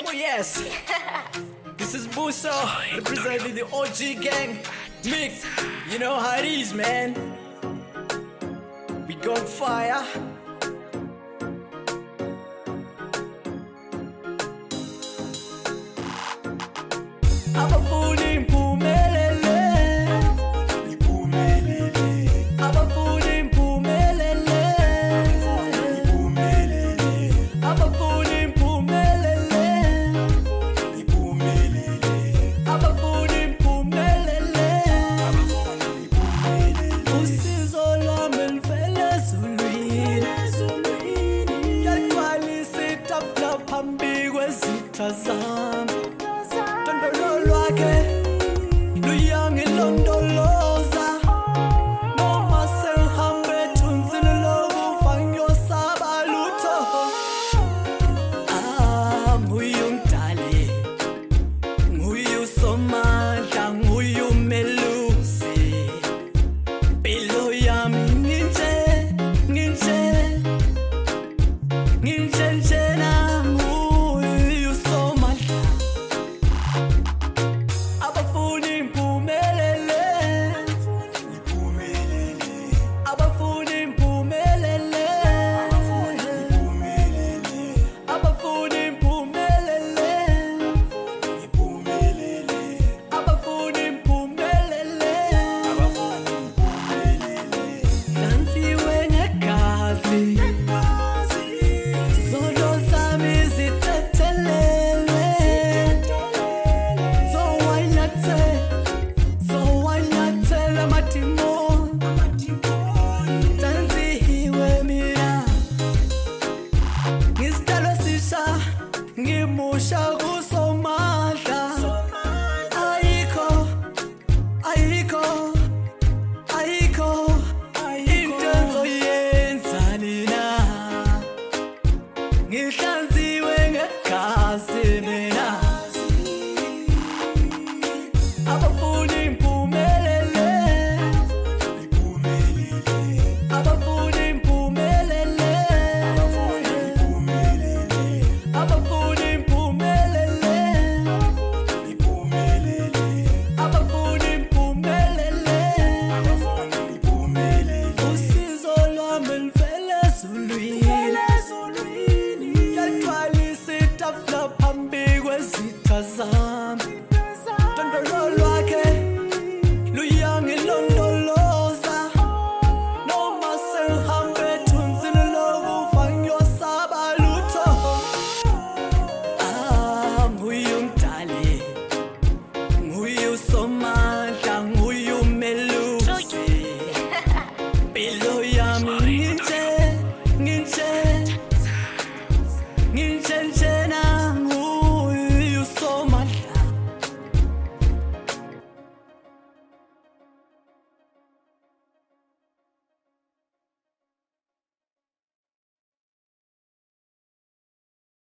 Oh yes. This is Mbuso, representing the OG gang. Mix, you know how it is, man. We gon' fire. Abafune Ngiphumelele. Abafune Ngiphumelele. Abafune Ngiphumelele. Abafune Ngiphumelele. Usizo lwami livela ezulwini. Yagcwalisa itafula phambi kwezitha zami. Tondolo lwakhe luyangilondoloza. Noma sengihambe ethunzini lokufa ngiyosaba lutho. Nguye umdali, nguye uSomandla, nguye umelusi. Impilo yami nginje njena nguye uSomandla. Abafune Ngiphumelele. Abafune Ngiphumelele. Abafune Ngiphumelele. Abafune Ngiphumelele. Nansiwe negazi, zono zami zitethelele. Zowanyathela amadimoni. Nansiwe mina, ngisidalwa esisha, ngimusha kuSomandla. Ayikho into engizoyenza nina. Ngihla